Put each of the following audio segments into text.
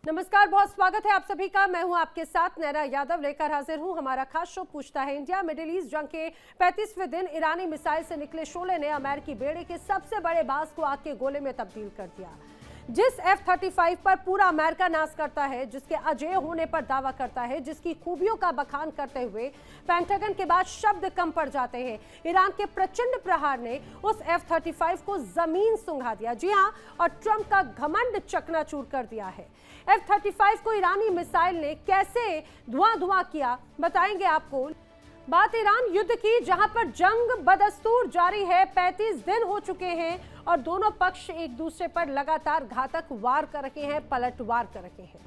नमस्कार, बहुत स्वागत है आप सभी का। मैं हूं आपके साथ नैना यादव, लेकर हाजिर हूं हमारा खास शो पूछता है इंडिया। मिडिल ईस्ट जंग के 35वें दिन ईरानी मिसाइल से निकले शोले ने अमेरिकी बेड़े के सबसे बड़े बाज को आग के गोले में तब्दील कर दिया। जिस F-35 पर पूरा अमेरिका नाज करता है, जिसके अजेय होने पर दावा करता है, जिसकी खूबियों का बखान करते हुए पेंटागन के बाद शब्द कम पड़ जाते हैं, ईरान के प्रचंड प्रहार ने उस F-35 को जमीन सुंघा दिया। जी हां, और ट्रंप का घमंड चकनाचूर कर दिया है। F-35 को ईरानी मिसाइल ने कैसे धुआं किया, बताएंगे आपको। बात ईरान युद्ध की, जहां पर जंग बदस्तूर जारी है। 35 दिन हो चुके हैं और दोनों पक्ष एक दूसरे पर लगातार घातक वार कर रहे हैं, पलटवार कर रहे हैं।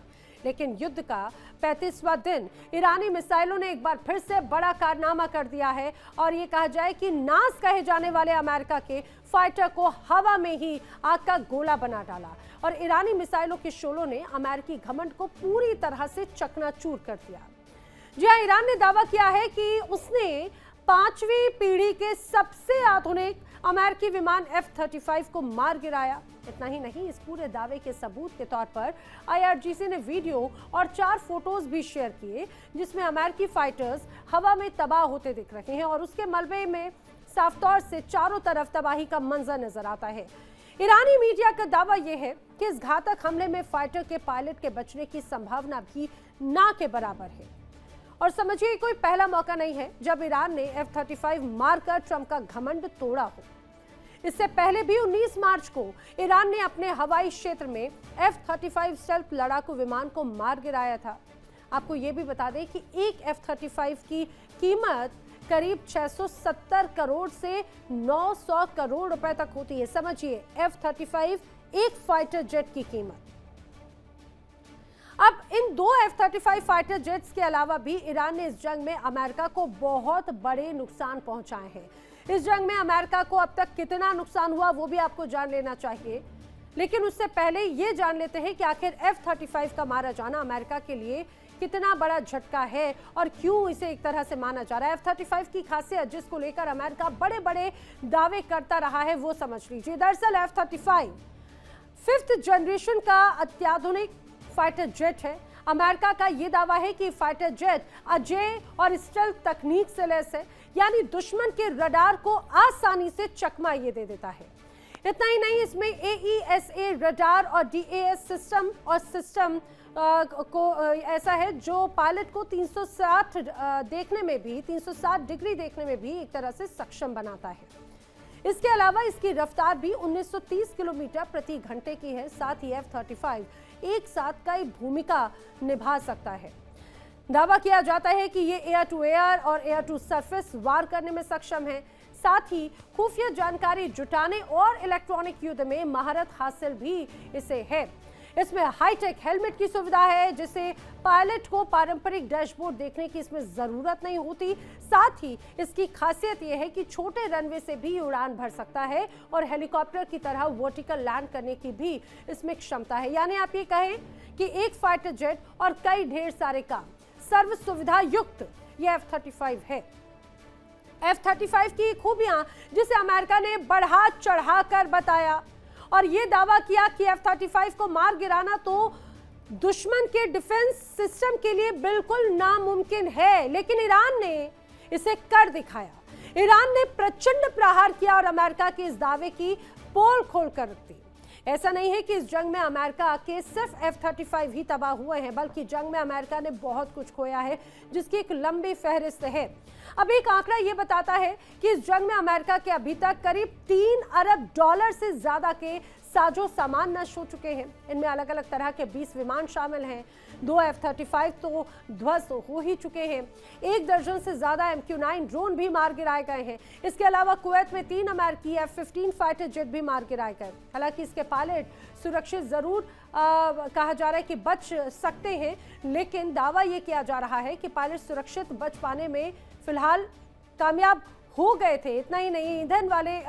लेकिन युद्ध का 35वां दिन ईरानी मिसाइलों ने एक बार फिर से बड़ा कारनामा कर दिया है और ये कहा जाए कि नाज कहे जाने वाले अमेरिका के फाइटर को हवा में ही आग का गोला बना डाला और ईरानी मिसाइलों के शोलों ने अमेरिकी घमंड को पूरी तरह से चकनाचूर कर दिया। जी हां, ईरान ने दावा किया है कि उसने 5वीं पीढ़ी के सबसे आधुनिक अमेरिकी विमान F-35 को मार गिराया। इतना ही नहीं, इस पूरे दावे के सबूत के तौर पर IRGC ने वीडियो और 4 फोटोज भी शेयर किए, जिसमें अमेरिकी फाइटर्स हवा में तबाह होते दिख रहे हैं और उसके मलबे में साफ तौर से चारों तरफ तबाही का मंजर नजर आता है। ईरानी मीडिया का दावा यह है कि इस घातक हमले में फाइटर के पायलट के बचने की संभावना भी ना के बराबर है। और समझिए, कोई पहला मौका नहीं है जब ईरान ने F-35 मारकर ट्रंप का घमंड तोड़ा हो। इससे पहले भी 19 मार्च को ईरान ने अपने हवाई क्षेत्र में F-35 स्टेल्थ लड़ाकू विमान को मार गिराया था। आपको यह भी बता दें कि एक F-35 की कीमत करीब 670 करोड़ से 900 करोड़ रुपए तक होती है। समझिए, F-35 एक फाइटर जेट की कीमत। अब इन 2 F-35 फाइटर जेट्स के अलावा भी ईरान ने इस जंग में अमेरिका को बहुत बड़े नुकसान पहुंचाए हैं। इस जंग में अमेरिका को अब तक कितना नुकसान हुआ वो भी आपको जान लेना चाहिए, लेकिन उससे पहले ये जान लेते हैं कि आखिर F-35 का मारा जाना अमेरिका के लिए कितना बड़ा झटका है और क्यों इसे एक तरह से माना जा रहा है। F-35 की खासियत, जिसको लेकर अमेरिका बड़े बड़े दावे करता रहा है, वो समझ लीजिए। दरअसल F-35 5th जनरेशन का अत्याधुनिक फाइटर जेट है। अमेरिका का यह दावा है कि फाइटर जेट अजेय और स्टेल्थ तकनीक से लैस है, यानी दुश्मन के रडार को आसानी से चकमा ये दे देता है। इतना ही नहीं, इसमें AESA रडार और DAS सिस्टम को ऐसा है जो पायलट को 360 डिग्री देखने में भी एक तरह से सक्षम बनाता है। इसके अलावा इसकी रफ्तार भी 1930 किलोमीटर प्रति घंटे की है। साथ ही F-35 एक साथ कई भूमिका निभा सकता है। दावा किया जाता है कि ये एयर टू एयर और एयर टू सरफेस वार करने में सक्षम है। साथ ही खुफिया जानकारी जुटाने और इलेक्ट्रॉनिक युद्ध में महारत हासिल भी इसे है। इसमें हाईटेक हेलमेट की सुविधा है, जिससे पायलट को पारंपरिक डैशबोर्ड देखने की इसमें जरूरत नहीं होती। साथ ही इसकी खासियत यह है कि छोटे रनवे से भी उड़ान भर सकता है और हेलीकॉप्टर की तरह वर्टिकल लैंड करने की भी इसमें क्षमता है। यानी आप ये कहें कि एक फाइटर जेट और कई ढेर सारे काम, सर्व सुविधा युक्त ये F-35 है। F-35 की खूबियां, जिसे अमेरिका ने बढ़ा चढ़ा कर बताया और ये दावा किया कि F-35 को मार गिराना तो दुश्मन के डिफेंस सिस्टम के लिए बिल्कुल नामुमकिन है, लेकिन ईरान ने इसे कर दिखाया। ईरान ने प्रचंड प्रहार किया और अमेरिका के इस दावे की पोल खोल कर रख दी। ऐसा नहीं है कि इस जंग में अमेरिका के सिर्फ F-35 ही तबाह हुए हैं, बल्कि जंग में अमेरिका ने बहुत कुछ खोया है, जिसकी एक लंबी फहरिस्त है। अब एक आंकड़ा यह बताता है कि इस जंग में अमेरिका के अभी तक करीब $3 अरब से ज्यादा के साजो सामान नष्ट हो चुके हैं। इनमें अलग अलग तरह के 20 विमान शामिल हैं। 2 F-35 तो ध्वस्त हो ही चुके हैं। 1 दर्जन से ज्यादा MQ-9 ड्रोन भी मार गिराए गए हैं। इसके अलावा कुवैत में 3 अमेरिकी F-15 फाइटर जेट भी मार गिराए गए। हालांकि इसके पायलट सुरक्षित जरूर कहा जा रहा है कि बच सकते हैं, लेकिन दावा यह किया जा रहा है कि पायलट सुरक्षित बच पाने में फिलहाल कामयाब हो गए थे। इतना ही नहीं, ईंधन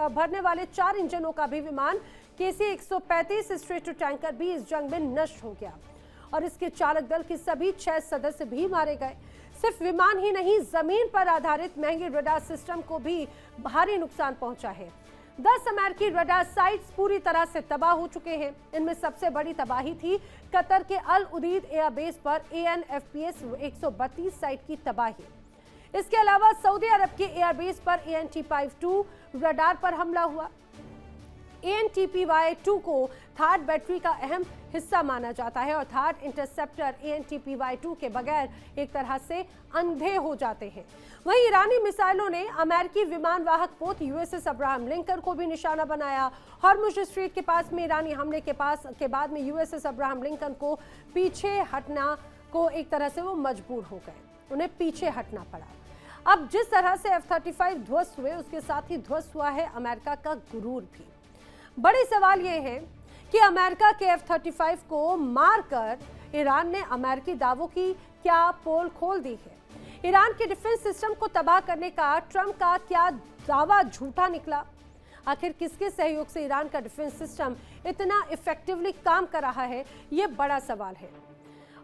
भरने वाले 4 इंजनों का भी विमान KC-135 स्ट्रेट टू टैंकर भी इस जंग में नष्ट हो गया और इसके चालक दल के सभी 6 सदस्य भी मारे गए। सिर्फ विमान ही नहीं, जमीन पर आधारित महंगे रडार सिस्टम को भी भारी नुकसान पहुंचा है। 10 अमेरिकी रडार साइट्स पूरी तरह से तबाह हो चुके हैं। इनमें सबसे बड़ी तबाही थी कतर के अल उदीद एयरबेस पर AN/FPS 132 साइट की तबाही। इसके अलावा सऊदी अरब के एयरबेस पर AN/TPY-2 रडार पर हमला हुआ। AN/TPY-2 को थाड बैटरी का अहम हिस्सा माना जाता है और थाड इंटरसेप्टर AN/TPY-2 के बगैर एक तरह से अंधे हो जाते हैं। वहीं ईरानी मिसाइलों ने अमेरिकी विमान वाहक पोत USS अब्राहम लिंकन को भी निशाना बनाया। हॉर्मुज़ स्ट्रेट के पास में ईरानी हमले के बाद में USS अब्राहम लिंकन को पीछे हटना को एक तरह से वो मजबूर हो गए, उन्हें पीछे हटना पड़ा। अब जिस तरह से F-35 ध्वस्त हुए, उसके साथ ही ध्वस्त हुआ है अमेरिका का गुरूर भी। बड़े सवाल ये है कि अमेरिका के F-35 को मारकर ईरान ने अमेरिकी दावों की क्या पोल खोल दी है? ईरान के डिफेंस सिस्टम को तबाह करने का ट्रंप का क्या दावा झूठा निकला? आखिर किसके सहयोग से ईरान का डिफेंस सिस्टम इतना इफेक्टिवली काम कर रहा है, ये बड़ा सवाल है।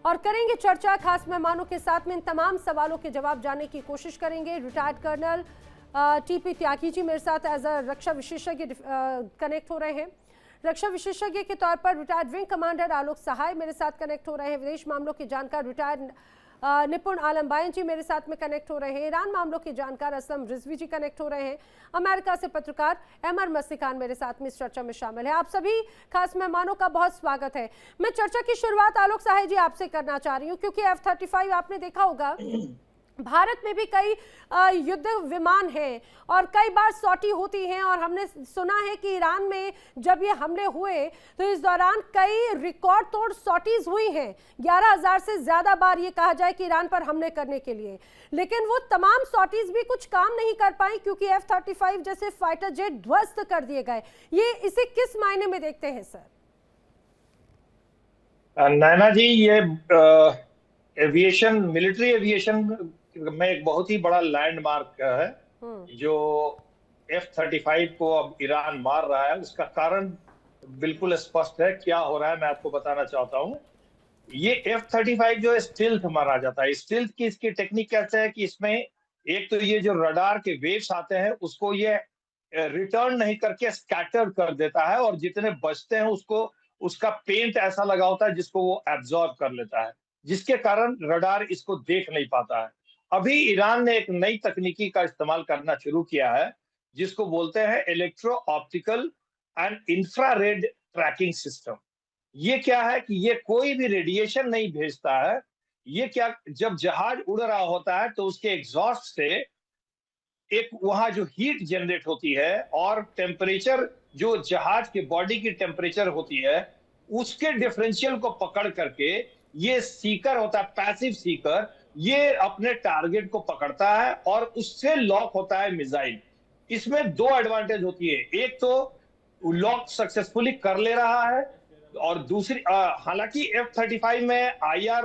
और करेंगे चर्चा खास मेहमानों के साथ में, इन तमाम सवालों के जवाब जानने की कोशिश करेंगे। Retired colonel TP Tyagi ji मेरे साथ एज अ रक्षा विशेषज्ञ कनेक्ट हो रहे हैं। रक्षा विशेषज्ञ के तौर पर रिटायर्ड विंग कमांडर आलोक सहाय मेरे साथ कनेक्ट हो रहे हैं। विदेश मामलों के जानकार रिटायर्ड निपुण आलम बायन जी मेरे साथ में कनेक्ट हो रहे हैं। ईरान मामलों के जानकार असलम रिजवी जी कनेक्ट हो रहे हैं। अमेरिका से पत्रकार अमर मस्तिकान मेरे साथ में इस चर्चा में शामिल है। आप सभी खास मेहमानों का बहुत स्वागत है। मैं चर्चा की शुरुआत आलोक सहाय जी आपसे करना चाह रही हूँ, क्योंकि F-35 आपने देखा होगा भारत में भी कई युद्ध विमान हैं और कई बार सॉटी होती हैं, और हमने सुना है कि ईरान में जब ये हमले हुए तो इस दौरान कई रिकॉर्ड तोड़ सॉटीज हुई हैं। 11,000 से ज्यादा बार ये कहा जाए कि ईरान पर हमले करने के लिए, लेकिन वो तमाम सॉटीज भी कुछ काम नहीं कर पाई क्योंकि F-35 जैसे फाइटर जेट ध्वस्त कर दिए गए। ये इसे किस मायने में देखते हैं सर? नैना जी, ये एविएशन, मिलिट्री एविएशन में एक बहुत ही बड़ा लैंडमार्क है जो F-35 को अब ईरान मार रहा है। उसका कारण बिल्कुल स्पष्ट है। क्या हो रहा है मैं आपको बताना चाहता हूँ। ये F-35 जो है स्टिल्थ मारा जाता है। स्टिल्थ की इसकी टेक्निक कैसे है कि इसमें एक तो ये जो रडार के वेव्स आते हैं उसको ये रिटर्न नहीं करके स्कैटर कर देता है, और जितने बचते हैं उसको उसका पेंट ऐसा लगा होता है जिसको वो एब्जॉर्ब कर लेता है, जिसके कारण रडार इसको देख नहीं पाता है। अभी ईरान ने एक नई तकनीकी का इस्तेमाल करना शुरू किया है जिसको बोलते हैं electro optical and infrared tracking system. ये क्या है कि ये कोई भी रेडिएशन नहीं भेजता है। ये क्या, जब जहाज उड़ रहा होता है तो उसके एग्जॉस्ट से एक वहां जो हीट जनरेट होती है और टेम्परेचर जो जहाज के बॉडी की टेम्परेचर होती है उसके डिफरेंशियल को पकड़ करके ये सीकर होता है, पैसिव सीकर, ये अपने टारगेट को पकड़ता है और उससे लॉक होता है मिसाइल। इसमें दो एडवांटेज होती है, एक तो लॉक सक्सेसफुली कर ले रहा है, और दूसरी हालांकि F-35 में IR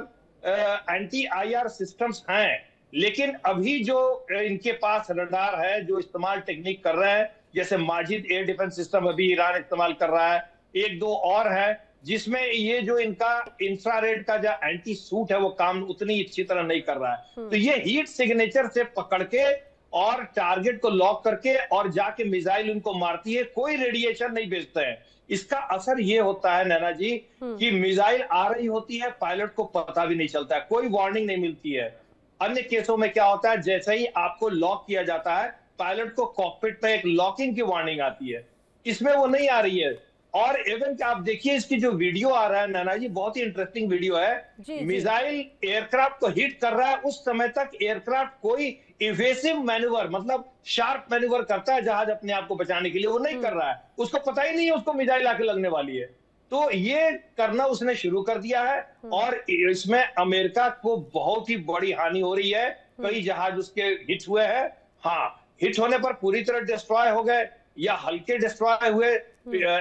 एंटी IR सिस्टम्स हैं, लेकिन अभी जो इनके पास रडार है जो इस्तेमाल टेक्निक कर रहे हैं, जैसे माजिद एयर डिफेंस सिस्टम अभी ईरान इस्तेमाल कर रहा है, एक दो और है जिसमें ये जो इनका इंफ्रारेड का जो एंटी सूट है वो काम उतनी अच्छी तरह नहीं कर रहा है। तो ये हीट सिग्नेचर से पकड़ के और टारगेट को लॉक करके और जाके मिसाइल उनको मारती है, कोई रेडिएशन नहीं भेजते हैं। इसका असर ये होता है नैना जी कि मिसाइल आ रही होती है, पायलट को पता भी नहीं चलता है, कोई वार्निंग नहीं मिलती है। अन्य केसों में क्या होता है, जैसे ही आपको लॉक किया जाता है पायलट को कॉकपिट पे एक लॉकिंग की वार्निंग आती है, इसमें वो नहीं आ रही है। और इवन कि आप देखिए इसकी जो वीडियो आ रहा है नैना जी, बहुत ही इंटरेस्टिंग वीडियो है। मिसाइल एयरक्राफ्ट को हिट कर रहा है, उस समय तक एयरक्राफ्ट कोई इवेसिव मैन्यूवर, मतलब शार्प मैन्यूवर करता है जहाज अपने आप को बचाने के लिए, वो नहीं कर रहा है। उसको पता ही नहीं है उसको मिसाइल आके लगने वाली है, तो ये करना उसने शुरू कर दिया है। और इसमें अमेरिका को बहुत ही बड़ी हानि हो रही है। कई जहाज उसके हिट हुए हैं, हाँ, हिट होने पर पूरी तरह डिस्ट्रॉय हो गए या हल्के डिस्ट्रॉय हुए,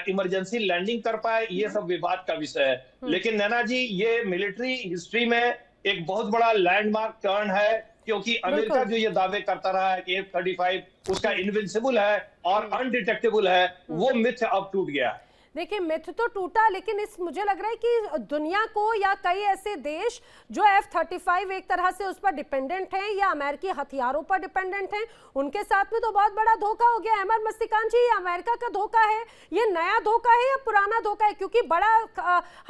इमरजेंसी लैंडिंग कर पाए, ये सब विवाद का विषय है। लेकिन नैना जी, ये मिलिट्री हिस्ट्री में एक बहुत बड़ा लैंडमार्क टर्न है, क्योंकि अमेरिका जो ये दावे करता रहा है कि F-35 उसका इनविंसिबल है और अनडिटेक्टेबल है, वो मिथ अब टूट गया है। देखिए मिथ तो टूटा, लेकिन इस मुझे लग रहा है कि दुनिया को या कई ऐसे देश जो F-35 एक तरह से उस पर डिपेंडेंट हैं या अमेरिकी हथियारों पर डिपेंडेंट हैं, उनके साथ में तो बहुत बड़ा धोखा हो गया। अहमद मस्तिकान जी, ये अमेरिका का धोखा है, ये नया धोखा है या पुराना धोखा है? क्योंकि बड़ा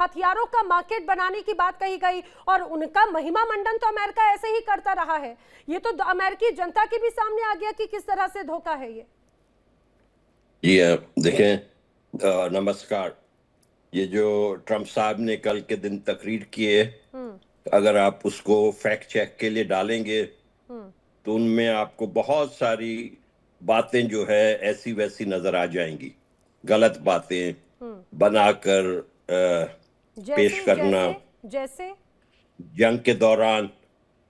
हथियारों का मार्केट बनाने की बात कही गई और उनका महिमा मंडन तो अमेरिका ऐसे ही करता रहा है। ये तो अमेरिकी जनता के भी सामने आ गया कि किस तरह से धोखा है ये। जी देखें, नमस्कार। ये जो ट्रंप साहब ने कल के दिन तकरीर किए, अगर आप उसको फैक्ट चेक के लिए डालेंगे तो उनमें आपको बहुत सारी बातें जो है ऐसी वैसी नजर आ जाएंगी, गलत बातें बनाकर पेश करना। जैसे जंग के दौरान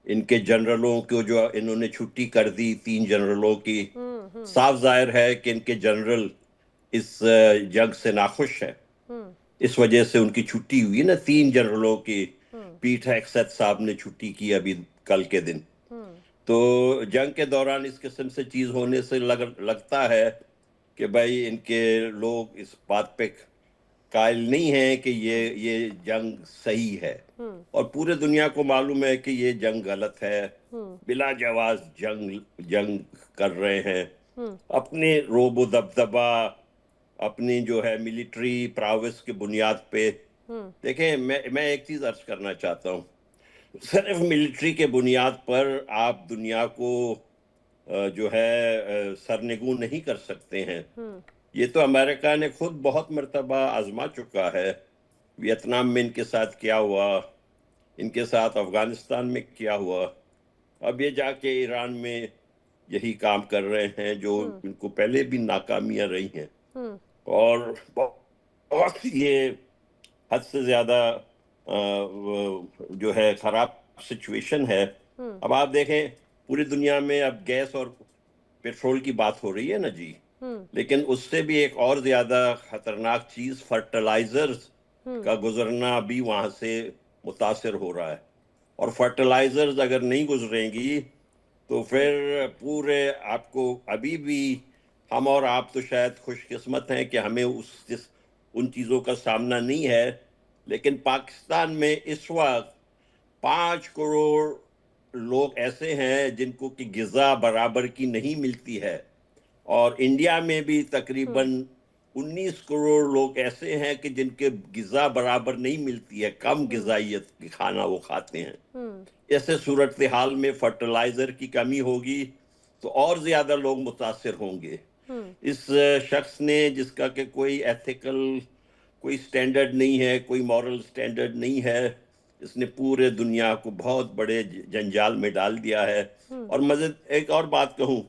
इनके जनरलों को जो इन्होंने छुट्टी कर दी, 3 जनरलों की, साफ जाहिर है कि इनके जनरल इस जंग से नाखुश है। इस वजह से उनकी छुट्टी हुई ना, 3 जनरलों की। पीट हेगसेथ साहब ने छुट्टी की अभी कल के दिन। तो जंग के दौरान इस किस्म से चीज होने से लगता है कि भाई इनके लोग इस बात पे कायल नहीं है कि ये जंग सही है, और पूरे दुनिया को मालूम है कि ये जंग गलत है। बिला जवाज जंग कर रहे हैं, अपने रोबो दबदबा, अपनी जो है मिलिट्री प्राविस की बुनियाद पे। देखें, मैं एक चीज अर्ज करना चाहता हूँ, सिर्फ मिलिट्री के बुनियाद पर आप दुनिया को जो है सरनिगू नहीं कर सकते हैं। ये तो अमेरिका ने खुद बहुत मर्तबा आजमा चुका है। वियतनाम में इनके साथ क्या हुआ, इनके साथ अफगानिस्तान में क्या हुआ, अब ये जाके ईरान में यही काम कर रहे हैं जो इनको पहले भी नाकामियां रही हैं। और बहुत ये हद से ज्यादा जो है खराब सिचुएशन है। अब आप देखें, पूरी दुनिया में अब गैस और पेट्रोल की बात हो रही है ना जी, लेकिन उससे भी एक और ज्यादा खतरनाक चीज फर्टिलाइजर्स का गुजरना भी वहां से मुतासिर हो रहा है। और फर्टिलाइजर्स अगर नहीं गुजरेंगी तो फिर पूरे आपको, अभी भी हम और आप तो शायद खुशकिस्मत हैं कि हमें उन चीजों का सामना नहीं है, लेकिन पाकिस्तान में इस वक्त 5 करोड़ लोग ऐसे हैं जिनको कि गिज़ा बराबर की नहीं मिलती है, और इंडिया में भी तकरीबन 19 करोड़ लोग ऐसे हैं कि जिनके गिज़ा बराबर नहीं मिलती है, कम गिज़ाइयत की खाना वो खाते हैं। ऐसे सूरत हाल में फर्टिलाइजर की कमी होगी तो और ज्यादा लोग मुतासिर होंगे। इस शख्स ने, जिसका कि कोई एथिकल कोई स्टैंडर्ड नहीं है, कोई मॉरल स्टैंडर्ड नहीं है, इसने पूरे दुनिया को बहुत बड़े जंजाल में डाल दिया है। और मज़े एक और बात कहूँ,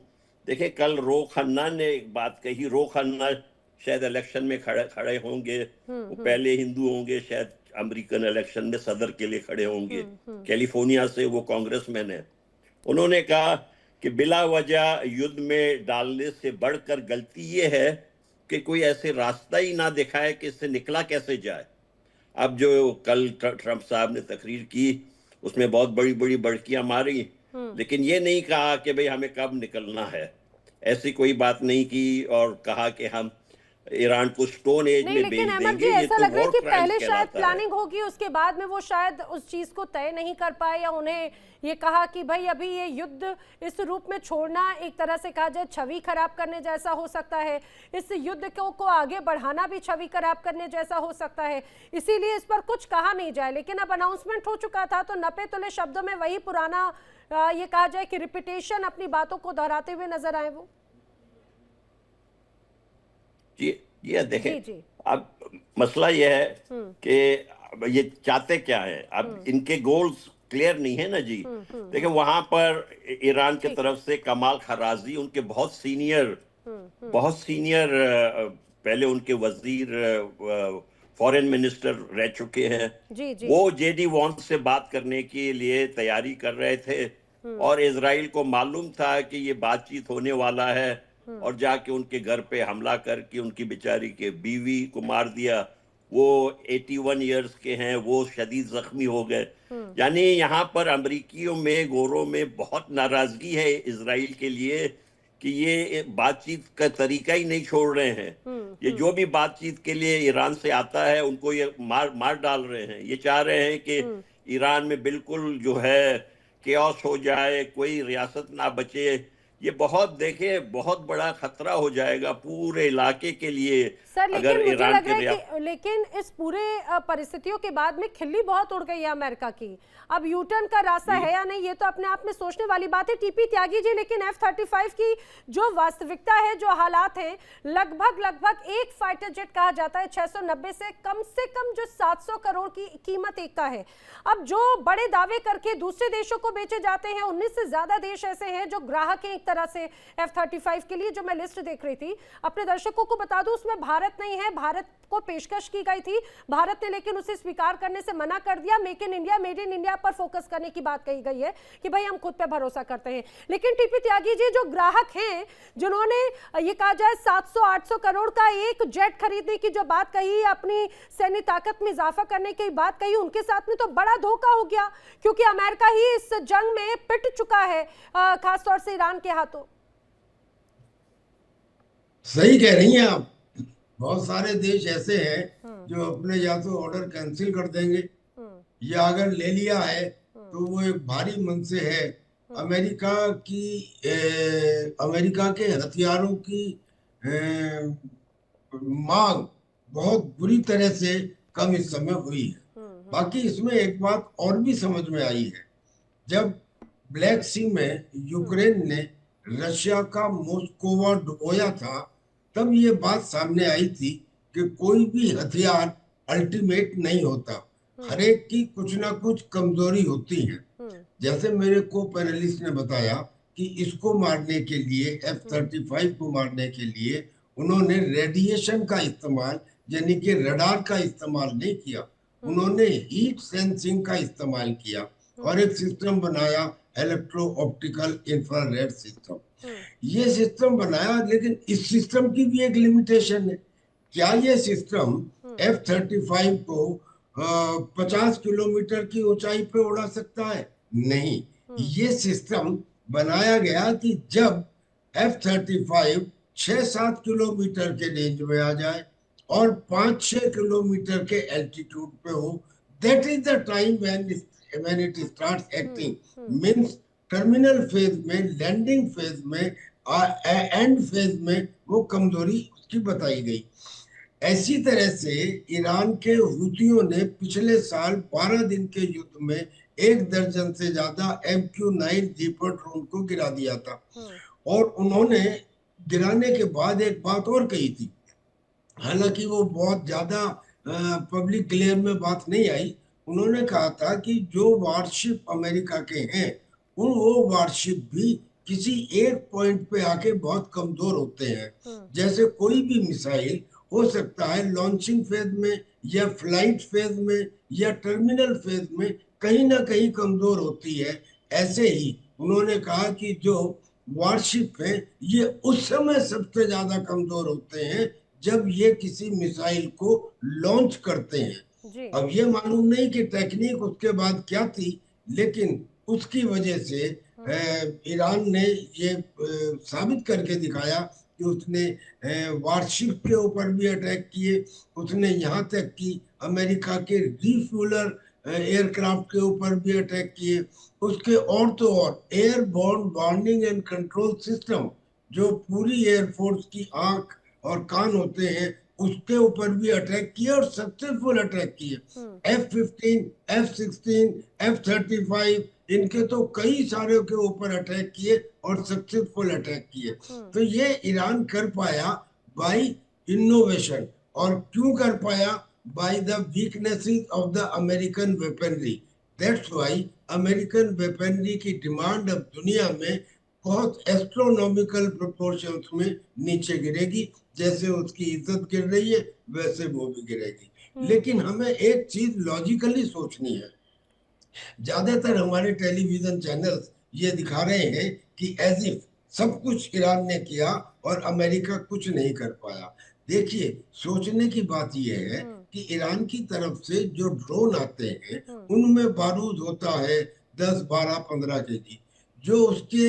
देखिए कल रो खन्ना ने एक बात कही। रो खन्ना शायद इलेक्शन में खड़े होंगे, वो पहले हिंदू होंगे, शायद अमेरिकन इलेक्शन में सदर के लिए खड़े होंगे। कैलिफोर्निया से वो कांग्रेसमैन है। उन्होंने कहा कि बिला वजह युद्ध में डालने से बढ़कर गलती ये है कि कोई ऐसे रास्ता ही ना दिखाए कि इससे निकला कैसे जाए। अब जो कल ट्रंप साहब ने तकरीर की उसमें बहुत बड़ी बड़ी बड़कियां मारी, लेकिन ये नहीं कहा कि भाई हमें कब निकलना है, ऐसी कोई बात नहीं की। और कहा कि हम ईरान को स्टोन एज में भेज देंगे। ये ऐसा लग रहा है कि पहले शायद प्लानिंग होगी, उसके बाद में वो शायद उस चीज को तय नहीं कर पाए, या उन्हें ये कहा कि भाई अभी ये युद्ध इस रूप में छोड़ना एक तरह से कहा जाए छवि खराब करने जैसा हो सकता है, इस युद्ध को आगे बढ़ाना भी छवि खराब करने जैसा हो सकता है, इसीलिए इस पर कुछ कहा नहीं जाए। लेकिन अब अनाउंसमेंट हो चुका था तो नपे तुले शब्दों में वही पुराना ये कहा जाए कि रिपीटेशन, अपनी बातों को दोहराते हुए नजर आए वो। ये देखें, अब मसला ये है कि ये चाहते क्या है। अब इनके गोल्स क्लियर नहीं है ना जी। देखिए वहां पर ईरान की तरफ से कमाल खराजी, उनके बहुत सीनियर पहले उनके वजीर फॉरेन मिनिस्टर रह चुके हैं, वो जेडी वॉन्स से बात करने के लिए तैयारी कर रहे थे, और इजराइल को मालूम था कि ये बातचीत होने वाला है, और जाके उनके घर पे हमला करके उनकी बेचारी के बीवी को मार दिया। वो 81 इयर्स के हैं, वो शदीद जख्मी हो गए। यानी यहाँ पर अमरीकियों में, गोरों में बहुत नाराजगी है इजराइल के लिए कि ये बातचीत का तरीका ही नहीं छोड़ रहे हैं। ये जो भी बातचीत के लिए ईरान से आता है उनको ये मार डाल रहे हैं। ये चाह रहे हैं कि ईरान में बिल्कुल जो है केओस हो जाए, कोई रियासत ना बचे। ये बहुत देखे बहुत बड़ा खतरा हो जाएगा पूरे इलाके के लिए। सर लेकिन अगर मुझे ईरान लग रहा है कि लेकिन इस पूरे परिस्थितियों के बाद में खिल्ली बहुत उड़ गई है अमेरिका की। अब यूटर्न का रास्ता है या नहीं ये तो अपने आप में सोचने वाली बात है। टीपी त्यागी जी, लेकिन F-35 की जो वास्तविकता है, जो हालात हैं, लगभग एक फाइटर जेट कहा जाता है 690 से कम जो 700 करोड़ की कीमत एक का है। अब जो बड़े दावे करके दूसरे देशों को बेचे जाते हैं, 19 से ज्यादा देश ऐसे हैं जो ग्राहक हैं एक तरह से F-35 के लिए। जो मैं लिस्ट देख रही थी, अपने दर्शकों को बता दूं, उसमें भारत नहीं है। भारत को पेशकश की गई थी, भारत ने लेकिन उसे स्वीकार करने से मना कर दिया। Make in India, made in India पर फोकस करने की बात कही गई है कि भाई हम खुद पे भरोसा करते हैं। लेकिन टीपी त्यागी जी, जो ग्राहक हैं जिन्होंने ये कहा जाए 700-800 करोड़ का एक जेट खरीदने की जो बात कही, अपनी सैन्य ताकत में इजाफा करने की बात कही, उनके साथ में तो बड़ा धोखा हो गया, क्योंकि अमेरिका ही इस जंग में पिट चुका है, खासतौर से ईरान के हाथों। सही कह रही हैं आप। बहुत सारे देश ऐसे हैं जो अपने या तो ऑर्डर कैंसिल कर देंगे या अगर ले लिया है तो वो एक भारी मन से है। अमेरिका के हथियारों की मांग बहुत बुरी तरह से कम इस समय हुई है। बाकी इसमें एक बात और भी समझ में आई है, जब ब्लैक सी में यूक्रेन ने रशिया का मोस्कोवा डुबोया था, तब ये बात सामने आई थी कि कोई भी हथियार अल्टीमेट नहीं होता, हर एक की कुछ ना कुछ कमजोरी होती है। जैसे मेरे को पैनलिस्ट ने बताया कि इसको मारने के लिए, F-35 को मारने के लिए उन्होंने रेडिएशन का इस्तेमाल यानी कि रडार का इस्तेमाल नहीं किया, उन्होंने हीट सेंसिंग का इस्तेमाल किया और एक सिस्टम बनाया, इलेक्ट्रो ऑप्टिकल इंफ्रारेड सिस्टम। ये सिस्टम बनाया, लेकिन इस सिस्टम की भी एक लिमिटेशन है। क्या ये सिस्टम F-35 को 50 किलोमीटर की ऊंचाई पे उड़ा सकता है? नहीं। ये सिस्टम बनाया गया कि जब F-35 6-7 किलोमीटर के रेंज में आ जाए और 5-6 किलोमीटर के एल्टीट्यूड पे हो, that is the time when it starts acting, means terminal phase में, लैंडिंग फेज में, एंड फेज में वो कमजोरी उसकी बताई गई। ऐसी तरह से ईरान के हुतियों ने पिछले साल 12 दिन के युद्ध में 1 दर्जन से ज्यादा MQ-9 रीपर ड्रोन को गिरा दिया था। और उन्होंने गिराने के बाद एक बात और कही थी, हालांकि वो बहुत ज्यादा पब्लिक ग्लेयर में बात नहीं आई। उन्होंने कहा था कि जो वारशिप अमेरिका के हैं, वो वारशिप भी किसी एक पॉइंट पे आके बहुत कमजोर होते हैं। जैसे कोई भी मिसाइल हो सकता है लॉन्चिंग फेज में या फ्लाइट फेज में या टर्मिनल फेज में कहीं ना कहीं कमजोर होती है। ऐसे ही उन्होंने कहा कि जो वारशिप है ये उस समय सबसे ज्यादा कमजोर होते हैं जब ये किसी मिसाइल को लॉन्च करते हैं। अब ये मालूम नहीं कि टेक्निक उसके बाद क्या थी, लेकिन उसकी वजह से ईरान ने ये साबित करके दिखाया कि उसने वारशिप के ऊपर भी अटैक किए, उसने यहाँ तक कि अमेरिका के रिफ्यूलर एयरक्राफ्ट के ऊपर भी अटैक किए। उसके और तो और airborne warning and control system, जो पूरी एयरफोर्स की आंख और कान होते हैं, उसके ऊपर भी अटैक किए और सक्सेसफुल अटैक किए। F-15, F-16, F-35 इनके तो कई सारे के ऊपर अटैक किए और सक्सेसफुल अटैक किए। तो ये ईरान कर पाया बाय इनोवेशन। और क्यों कर पाया? By the weaknesses of the American weaponry. That's why American weaponry की डिमांड अब दुनिया में बहुत एस्ट्रोनॉमिकल प्रोपोर्शंस में नीचे गिरेगी। जैसे उसकी इज्जत गिर रही है वैसे वो भी गिरेगी। लेकिन हमें एक चीज लॉजिकली सोचनी है। ज्यादातर हमारे टेलीविजन चैनल्स ये दिखा रहे हैं कि एज इफ सब कुछ ईरान ने किया और अमेरिका कुछ नहीं कर पाया। देखिए, सोचने की बात यह है कि ईरान की तरफ से जो ड्रोन आते हैं उनमें बारूद होता है 10, 12, 15 kg। जो उसके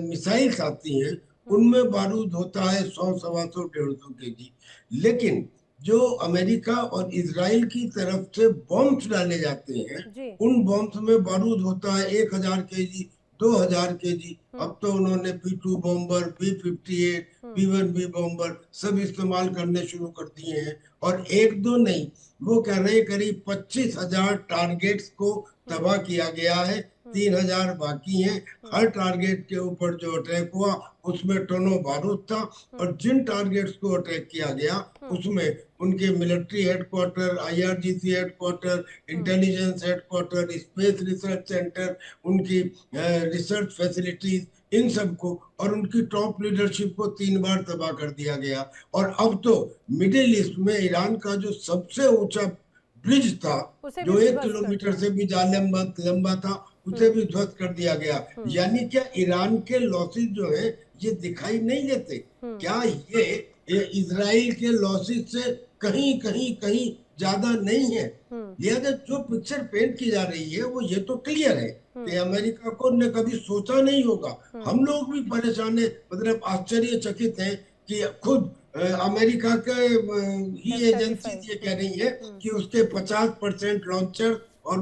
मिसाइल्स आती हैं उनमें बारूद होता है 100, 125, 150 केजी। लेकिन जो अमेरिका और इजराइल की तरफ से बॉम्ब्स डाले जाते हैं, जी। उन बॉम्ब्स में बारूद होता है 1000 केजी, 2000 केजी। अब तो उन्होंने P2 bomber, B-58, B-1B bomber सब इस्तेमाल करने शुरू कर दिए हैं। और एक दो नहीं, वो कह रहे हैं करीब 25,000 टारगेट्स को तबाह किया गया है, 3,000 बाकी हैं। हर टारगेट के ऊपर जो अटैक हुआ उसमें टनों बारूद था, और जिन टारगेट्स को अटैक किया गया उसमें उनके military headquarter, IRGC headquarter, intelligence headquarter, space research centre, उनकी रिसर्च फैसिलिटीज, इन सबको और उनकी टॉप लीडरशिप को 3 बार तबाह कर दिया गया। और अब तो मिडिल ईस्ट में ईरान का जो सबसे ऊंचा ब्रिज था, उसे जो भी 1 ध्वस्त कर किलोमीटर दिया। से भी ज्यादा लंबा था, उसे भी ध्वस्त कर दिया गया। यानी क्या ईरान के लॉसेस जो है ये दिखाई नहीं देते? क्या ये इजराइल के लॉसेस से कहीं कहीं कहीं ज्यादा नहीं है? लिहाजा जो पिक्चर पेंट की जा रही है वो ये तो क्लियर है कि अमेरिका को ने कभी सोचा नहीं होगा। हम लोग भी परेशान है, मतलब आश्चर्यचकित हैं कि खुद अमेरिका के ही एजेंसी F-35 ये कह रही है कि उसके 50% लॉन्चर और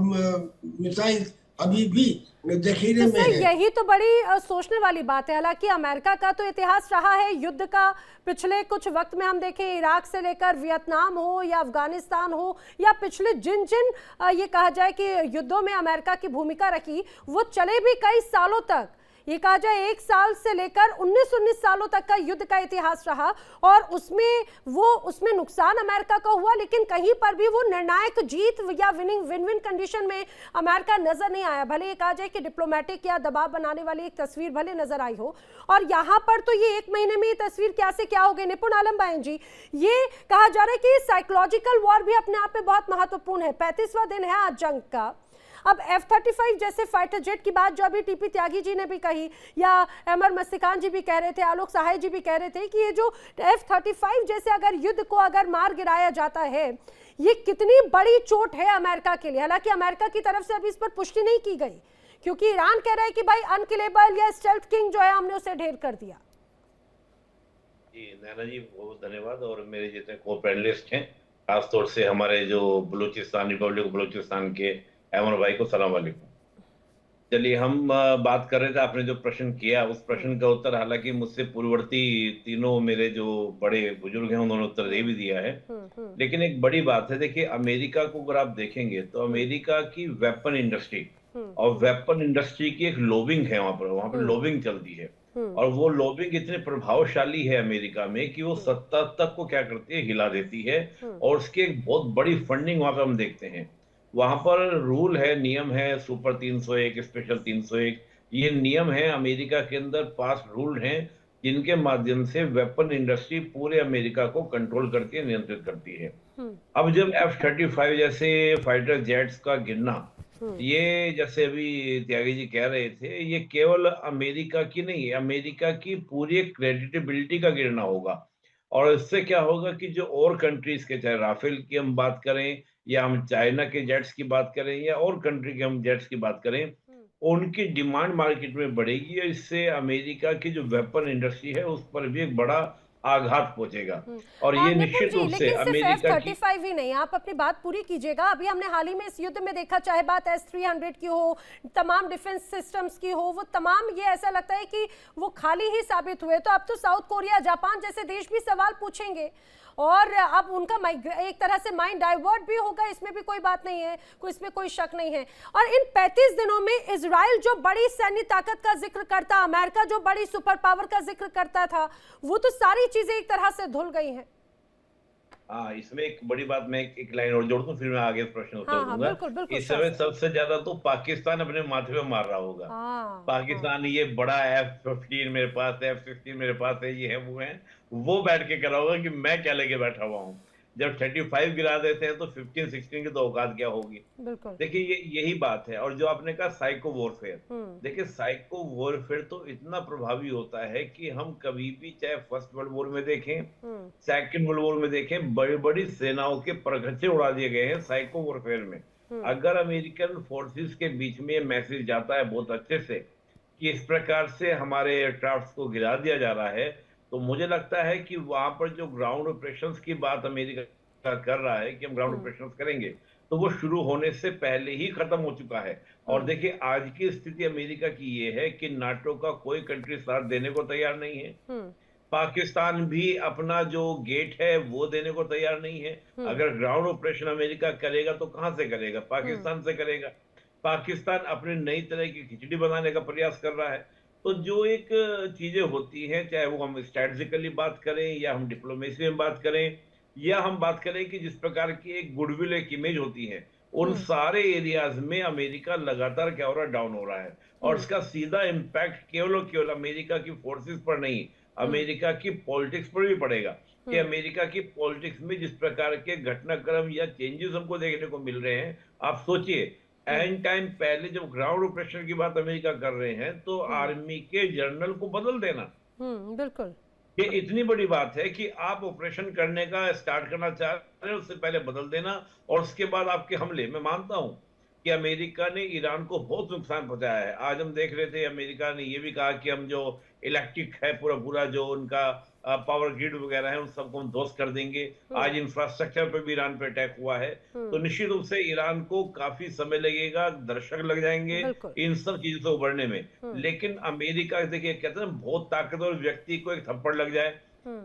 मिसाइल अभी भी जखीरे में इससे है। यही तो बड़ी सोचने वाली बात है। हालांकि अमेरिका का तो इतिहास रहा है युद्ध का। पिछले कुछ वक्त में हम देखें, इराक से लेकर वियतनाम हो या अफगानिस्तान हो या पिछले जिन जिन ये कहा जाए कि युद्धों में अमेरिका की भूमिका रखी, वो चले भी कई सालों तक। ये कहा जाए 1 साल से लेकर 19 सालों तक का युद्ध का इतिहास रहा, और उसमें नुकसान अमेरिका का हुआ, लेकिन कहीं पर भी वो निर्णायक जीत या विन विन कंडीशन में अमेरिका नजर नहीं आया। भले ये कहा जाए कि डिप्लोमेटिक या दबाव बनाने वाली एक तस्वीर भले नजर आई हो, और यहाँ पर तो ये 1 महीने में ये तस्वीर क्या से क्या हो गई। निपुण आलम बायन जी, ये कहा जा रहा है कि साइकोलॉजिकल वॉर भी अपने आप में बहुत महत्वपूर्ण है। 35वां दिन है आज जंग का। अब F-35 जैसे फाइटर जेट की बात जो अभी टीपी त्यागी जी ने भी कही, या अमर मस्तिकान जी भी कह रहे थे, आलोक सहाय जी भी कह रहे थे कि ये जो F-35 जैसे अगर युद्ध को अगर मार गिराया जाता है, ये कितनी बड़ी चोट है अमेरिका के लिए। हालांकि अमेरिका की तरफ से अभी इस पर पुष्टि नहीं की गई, क्योंकि ईरान कह रहा है कि भाई अनकिलेबल या स्टेल्थ किंग जो है हमने उसे ढेर कर दिया। जी नैना जी बहुत धन्यवाद। और मेरे जितने को पैनलिस्ट हैं, खासतौर से हमारे जो बलूचिस्तान, रिपब्लिक बलूचिस्तान के अमर भाई को सलाम वालेकुम। चलिए, हम बात कर रहे थे, आपने जो प्रश्न किया उस प्रश्न का उत्तर हालांकि मुझसे पूर्ववर्ती तीनों मेरे जो बड़े बुजुर्ग हैं उन्होंने उत्तर दे भी दिया है। लेकिन एक बड़ी बात है, देखिए अमेरिका को अगर आप देखेंगे तो अमेरिका की वेपन इंडस्ट्री और वेपन इंडस्ट्री की एक लॉबिंग है, वहां पर लॉबिंग चलती है। और वो लॉबिंग इतने प्रभावशाली है अमेरिका में कि वो सत्ता तक को क्या करती है, हिला देती है। और उसकी एक बहुत बड़ी फंडिंग वहां पर हम देखते हैं। वहां पर रूल है, नियम है, सुपर 301, स्पेशल 301, ये नियम है अमेरिका के अंदर पास रूल हैं, जिनके माध्यम से वेपन इंडस्ट्री पूरे अमेरिका को कंट्रोल करती है, नियंत्रित करती है। अब जब F-35 जैसे फाइटर जेट्स का गिरना, ये जैसे अभी त्यागी जी कह रहे थे, ये केवल अमेरिका की नहीं है, अमेरिका की पूरी क्रेडिटेबिलिटी का गिरना होगा। और इससे क्या होगा कि जो और कंट्रीज के, चाहे राफेल की हम बात करें या हम चाइना के जेट्स की बात करें या और कंट्री के हम जेट्स की बात करें, उनकी डिमांड मार्केट में बढ़ेगी और इससे अमेरिका की जो वेपन इंडस्ट्री है उस पर भी एक बड़ा आघात पहुंचेगा। और ये निपुण निश्चित जी, रूप से लेकिन सिर्फ अमेरिका की F-35 ही नहीं, आप अपनी बात पूरी कीजिएगा। अभी हमने हाल ही में इस युद्ध में देखा, चाहे बात S-300 की हो, तमाम डिफेंस सिस्टम्स की हो, वो तमाम ये ऐसा लगता है कि वो खाली ही साबित हुए। तो अब तो साउथ कोरिया, जापान जैसे देश भी सवाल पूछेंगे, और अब उनका एक तरह से माइंड डाइवर्ट भी होगा, इसमें भी कोई बात नहीं है, इसमें कोई शक नहीं है। और इन 35 दिनों में इजराइल जो बड़ी सैन्य ताकत का जिक्र करता, अमेरिका जो बड़ी सुपर पावर का जिक्र करता था, वो तो सारी चीजें एक तरह से धुल गई हैं। हाँ, इसमें एक बड़ी बात, मैं एक लाइन और जोड़ दूं, फिर मैं आगे प्रश्न उत्तर दूंगा। बिल्कुल, इस समय सबसे ज्यादा तो पाकिस्तान अपने माथे पे मार रहा होगा। पाकिस्तान ये बड़ा F-15 मेरे पास है, F-16 मेरे पास है, ये है वो है, वो बैठ के करा होगा कि मैं क्या लेके बैठा हुआ हूँ। जब 35 गिरा देते हैं तो 15, 16 की तो औकात क्या होगी। देखिए यही बात है। और जो आपने कहा साइको वॉरफेयर, देखिए साइको वॉरफेयर तो इतना प्रभावी होता है कि हम कभी भी, चाहे फर्स्ट वर्ल्ड वॉर में देखें, सेकंड वर्ल्ड वॉर में देखें, बड़ी बड़ी सेनाओं के परखच्चे उड़ा दिए गए हैं साइको वॉरफेयर में। अगर अमेरिकन फोर्सेस के बीच में ये मैसेज जाता है बहुत अच्छे से कि इस प्रकार से हमारे एयरक्राफ्ट को गिरा दिया जा रहा है, तो मुझे लगता है कि वहां पर जो ग्राउंड ऑपरेशंस की बात अमेरिका कर रहा है कि हम ग्राउंड ऑपरेशंस करेंगे, तो वो शुरू होने से पहले ही खत्म हो चुका है। और देखिए आज की स्थिति अमेरिका की ये है कि नाटो का कोई कंट्री साथ देने को तैयार नहीं है। पाकिस्तान भी अपना जो गेट है वो देने को तैयार नहीं है। अगर ग्राउंड ऑपरेशन अमेरिका करेगा तो कहां से करेगा? पाकिस्तान से करेगा। पाकिस्तान अपनी नई तरह की खिचड़ी बनाने का प्रयास कर रहा है। तो जो एक चीजें होती हैं, चाहे वो हम स्ट्रेटेजिकली बात करें या हम डिप्लोमेसी में बात करें या हम बात करें कि जिस प्रकार की एक गुडविल, एक इमेज होती है, उन सारे एरियाज में अमेरिका लगातार क्या हो रहा है? डाउन हो रहा है। और इसका सीधा इम्पैक्ट केवल और केवल अमेरिका की फोर्सेस पर नहीं, अमेरिका की पॉलिटिक्स पर भी पड़ेगा। कि अमेरिका की पॉलिटिक्स में जिस प्रकार के घटनाक्रम या चेंजेस हमको देखने को मिल रहे हैं, आप सोचिए एंड टाइम पहले जब ग्राउंड ऑपरेशन की बात अमेरिका कर रहे हैं तो आर्मी के जनरल को बदल देना, बिल्कुल, ये इतनी बड़ी बात है कि आप ऑपरेशन करने का स्टार्ट करना चाह रहे हैं, उससे पहले बदल देना और उसके बाद आपके हमले। मैं मानता हूं कि अमेरिका ने ईरान को बहुत नुकसान पहुंचाया है। आज हम देख रहे थे अमेरिका ने ये भी कहा कि हम जो इलेक्ट्रिक है पूरा जो उनका पावर ग्रिड वगैरह है उन सबको हम ध्वस्त कर देंगे। आज इंफ्रास्ट्रक्चर पे भी ईरान पे अटैक हुआ है। तो निश्चित रूप से ईरान को काफी समय लगेगा, दशक लग जाएंगे इन सब चीजों से उभरने में। लेकिन अमेरिका देखिए कहते हैं बहुत ताकतवर व्यक्ति को एक थप्पड़ लग जाए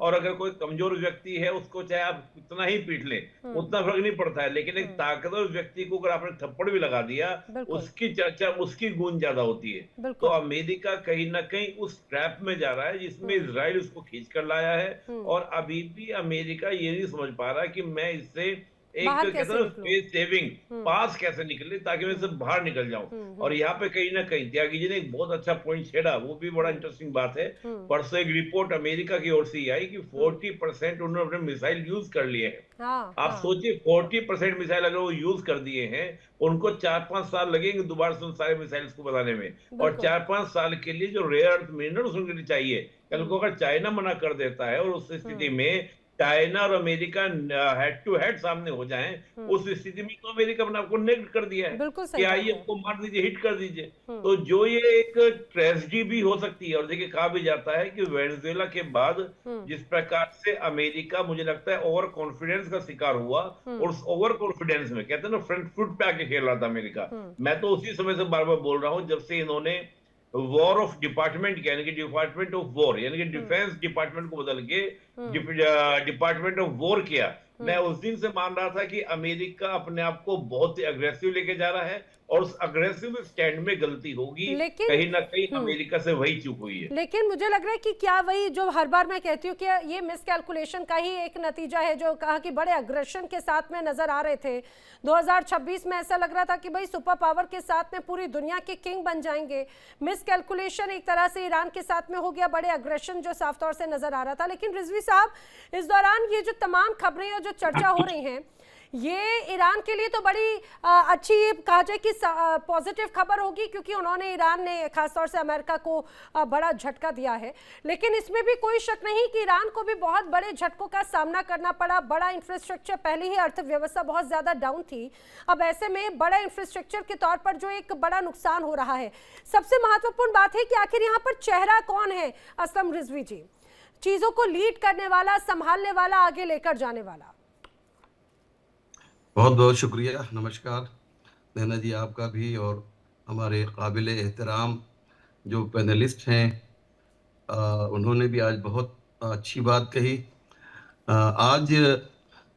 और अगर कोई कमजोर व्यक्ति है उसको चाहे आप कितना ही पीट लें उतना फर्क नहीं पड़ता है, लेकिन एक ताकतवर व्यक्ति को अगर आपने थप्पड़ भी लगा दिया उसकी चर्चा, उसकी गूंज ज्यादा होती है। तो अमेरिका कहीं ना कहीं उस ट्रैप में जा रहा है जिसमें इजराइल उसको खींच कर लाया है और अभी भी अमेरिका ये नहीं समझ पा रहा कि मैं इससे एक कहते हैं स्पेस सेविंग पास कैसे निकले ताकि मैं इससे बाहर निकल जाऊं। और यहाँ पे कहीं ना कहीं त्यागी जी ने एक बहुत अच्छा पॉइंट छेड़ा, वो भी बड़ा इंटरेस्टिंग बात है। परसों एक रिपोर्ट अमेरिका की ओर से आई कि 40% उन्होंने अपने मिसाइल यूज कर लिए हैं। आप सोचिए 40% मिसाइल अगर वो यूज कर दिए हैं, उनको 4-5 साल लगेंगे दोबारा से उन सारे मिसाइल्स को बनाने में। और 4-5 साल के लिए जो रेयर अर्थ मिनरल्स उनके लिए चाहिए, कल को अगर चाइना मना कर देता है और उस स्थिति में चाइना और अमेरिका हेड टू हेड सामने हो जाएं, उस स्थिति में तो अमेरिका अपने आपको नेग्लेक्ट कर दिया है कि आइए आपको मार दीजिए, हिट कर दीजिए। तो जो ये एक ट्रेजेडी भी हो सकती है। और देखिए कहा भी जाता है कि वेनेजुएला के बाद जिस प्रकार से अमेरिका मुझे लगता है ओवर कॉन्फिडेंस का शिकार हुआ और उस ओवर कॉन्फिडेंस में कहते हैं ना फ्रंट फुट पे आके खेल रहा था अमेरिका। मैं तो उसी समय से बार बार बोल रहा हूं जब से इन्होंने वॉर ऑफ डिपार्टमेंट यानी कि डिपार्टमेंट ऑफ वॉर यानी कि डिफेंस डिपार्टमेंट को बदल के डिपार्टमेंट ऑफ वॉर किया। मैं उस दिन से मान रहा था कि अमेरिका अपने आप को बहुत ही अग्रेसिव लेके जा रहा है और उस अग्रेसिव स्टैंड में गलती होगी, कहीं ना कहीं अमेरिका से वही चूक हुई है। लेकिन मुझे लग रहा है कि क्या वही जो हर बार मैं कहती हूँ कि ये मिसकैलकुलेशन का ही एक नतीजा है, जो कहा कि बड़े अग्रेशन के साथ में नजर आ रहे थे 2026 में, ऐसा लग रहा था कि भाई सुपर पावर के साथ में पूरी दुनिया के किंग बन जाएंगे। मिसकैलकुलेशन एक तरह से ईरान के साथ में हो गया, बड़े अग्रेशन जो साफ तौर से नजर आ रहा था। लेकिन रिजवी साहब, इस दौरान ये जो तमाम खबरें और जो चर्चा हो रही हैं, ये ईरान के लिए तो बड़ी अच्छी कहा जाए कि पॉजिटिव खबर होगी, क्योंकि ईरान ने खासतौर से अमेरिका को बड़ा झटका दिया है। लेकिन इसमें भी कोई शक नहीं कि ईरान को भी बहुत बड़े झटकों का सामना करना पड़ा। बड़ा इंफ्रास्ट्रक्चर, पहले ही अर्थव्यवस्था बहुत ज्यादा डाउन थी, अब ऐसे में बड़ा इंफ्रास्ट्रक्चर के तौर पर जो एक बड़ा नुकसान हो रहा है। सबसे महत्वपूर्ण बात है कि आखिर यहाँ पर चेहरा कौन है असलम रिजवी जी, चीजों को लीड करने वाला, संभालने वाला, आगे लेकर जाने वाला? बहुत बहुत शुक्रिया, नमस्कार नैना जी, आपका भी और हमारे काबिल एहतराम जो पैनलिस्ट हैं, उन्होंने भी आज बहुत अच्छी बात कही। आज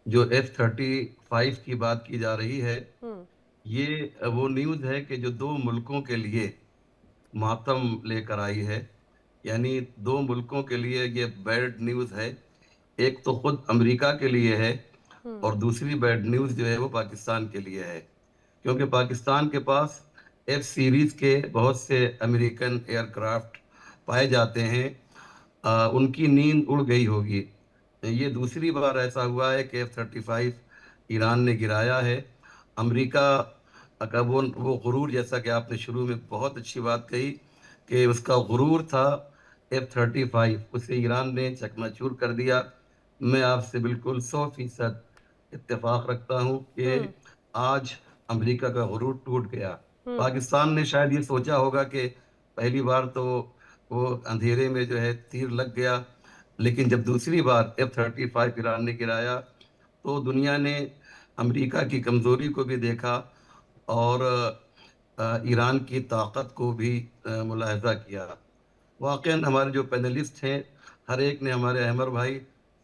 जो F-35 की बात की जा रही है, ये वो न्यूज़ है कि जो 2 मुल्कों के लिए मातम लेकर आई है। यानी 2 मुल्कों के लिए ये बैड न्यूज़ है। एक तो खुद अमेरिका के लिए है और दूसरी बैड न्यूज़ जो है वो पाकिस्तान के लिए है, क्योंकि पाकिस्तान के पास F सीरीज़ के बहुत से अमेरिकन एयरक्राफ्ट पाए जाते हैं। उनकी नींद उड़ गई होगी। ये दूसरी बार ऐसा हुआ है कि F-35 ईरान ने गिराया है। अमेरिका का वो गुरूर, जैसा कि आपने शुरू में बहुत अच्छी बात कही कि उसका गुरूर था F-35, उसे ईरान ने चकनाचूर कर दिया। मैं आपसे बिल्कुल 100% इत्तेफाक रखता हूँ कि आज अमेरिका का गुरूर टूट गया। पाकिस्तान ने शायद ये सोचा होगा कि पहली बार तो वो अंधेरे में जो है तीर लग गया, लेकिन जब दूसरी बार F-35 ईरान ने गिराया तो दुनिया ने अमेरिका की कमज़ोरी को भी देखा और ईरान की ताकत को भी मुलाहजा किया। वाक़ई हमारे जो पैनलिस्ट हैं, हर एक ने, हमारे अहमर भाई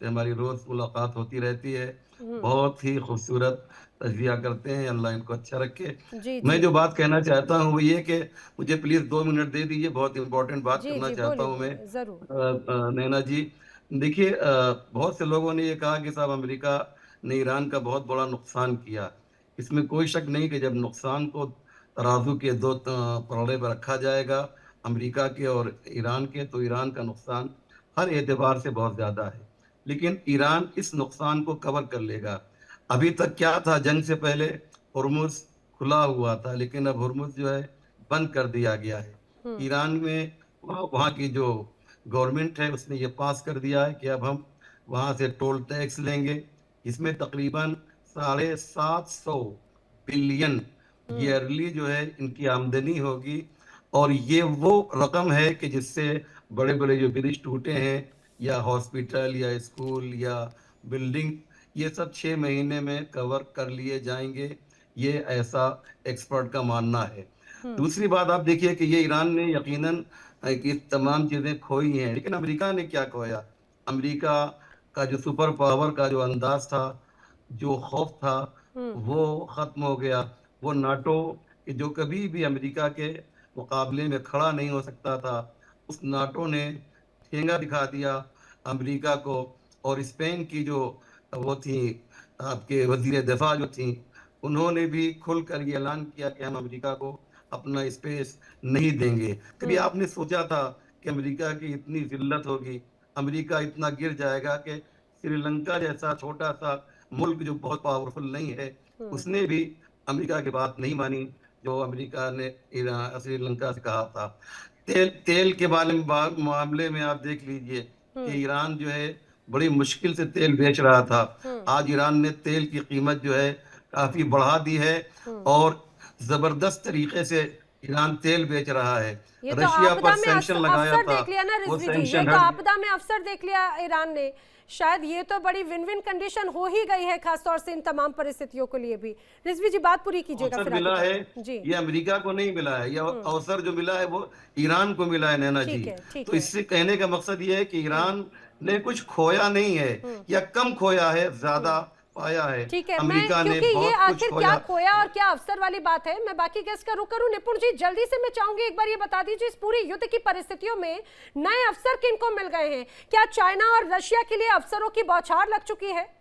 से हमारी रोज़ मुलाकात होती रहती है, बहुत ही खूबसूरत तजज़िया करते हैं, अल्लाह इनको अच्छा रखे। जी मैं जी जो बात कहना चाहता हूँ वो ये कि मुझे प्लीज़ 2 मिनट दे दीजिए, बहुत इम्पोर्टेंट बात जी करना जी चाहता बोलिए हूँ मैं। बोलिए, जरूर। नैना जी, देखिए, बहुत से लोगों ने ये कहा कि साहब अमेरिका ने ईरान का बहुत बड़ा नुकसान किया। इसमें कोई शक नहीं कि जब नुकसान को तराजू के दो पलड़े पर रखा जाएगा, अमेरिका के और ईरान के, तो ईरान का नुकसान हर एतबार से बहुत ज़्यादा है, लेकिन ईरान इस नुकसान को कवर कर लेगा। अभी तक क्या था, जंग से पहले हुर्मुज़ खुला हुआ था, लेकिन अब हुर्मुज़ जो है बंद कर दिया गया है। ईरान में वहाँ की जो गवर्नमेंट है उसने ये पास कर दिया है कि अब हम वहाँ से टोल टैक्स लेंगे, इसमें तकरीबन 750 बिलियन ईयरली जो है इनकी आमदनी होगी, और ये वो रकम है कि जिससे बड़े बड़े जो ब्रिज टूटे हैं या हॉस्पिटल या स्कूल या बिल्डिंग, ये सब 6 महीने में कवर कर लिए जाएंगे, ये ऐसा एक्सपर्ट का मानना है। दूसरी बात आप देखिए कि ये ईरान ने यकीनन कि तमाम चीज़ें खोई हैं, लेकिन अमेरिका ने क्या खोया? अमेरिका का जो सुपर पावर का जो अंदाज था, जो खौफ था, वो ख़त्म हो गया। वो नाटो कि जो कभी भी अमेरिका के मुकाबले में खड़ा नहीं हो सकता था, उस नाटो ने ठेंगा दिखा दिया अमेरिका को। और स्पेन की जो वो थी, आपके वज़ीर दिफा जो थी, उन्होंने भी खुलकर ये ऐलान किया कि हम अमेरिका को अपना स्पेस नहीं देंगे। कभी आपने सोचा था कि अमेरिका की इतनी ज़िल्लत होगी, अमेरिका इतना गिर जाएगा कि श्रीलंका जैसा छोटा सा मुल्क जो बहुत पावरफुल नहीं है, उसने भी अमेरिका की बात नहीं मानी जो अमेरिका ने श्रीलंका से कहा था। तेल के मामले में आप देख लीजिए कि ईरान जो है बड़ी मुश्किल से तेल बेच रहा था। आज ईरान ने तेल की कीमत जो है काफी बढ़ा दी है और जबरदस्त तरीके से ईरान तेल बेच रहा है। ये तो रशिया आपदा पर में सैंक्शन लगाया अवसर था, देख लिया ना वो रिजवी जी, ये सैंक्शन तो हट आपदा में अवसर देख लिया ईरान ने। शायद ये तो बड़ी विन विन कंडीशन हो ही गई है, खासतौर से इन तमाम परिस्थितियों के लिए भी। रिजवी जी बात पूरी कीजिएगा। अवसर फिर मिला है, जी ये अमेरिका को नहीं मिला है, ये अवसर जो मिला है वो ईरान को मिला है, नैना जी। ठीक तो है। इससे कहने का मकसद ये है कि ईरान ने कुछ खोया नहीं है, या कम खोया है, ज्यादा पाया है। ठीक है, मैं अमेरिका ने क्योंकि ये बहुत कुछ आखिर क्या खोया। खोया और क्या अवसर वाली बात है, मैं बाकी गेस्ट का रुख करूं। निपुण जी, जल्दी से मैं चाहूंगी एक बार ये बता दीजिए, इस पूरी युद्ध की परिस्थितियों में नए अवसर किनको मिल गए हैं? क्या चाइना और रशिया के लिए अवसरों की बौछार लग चुकी है?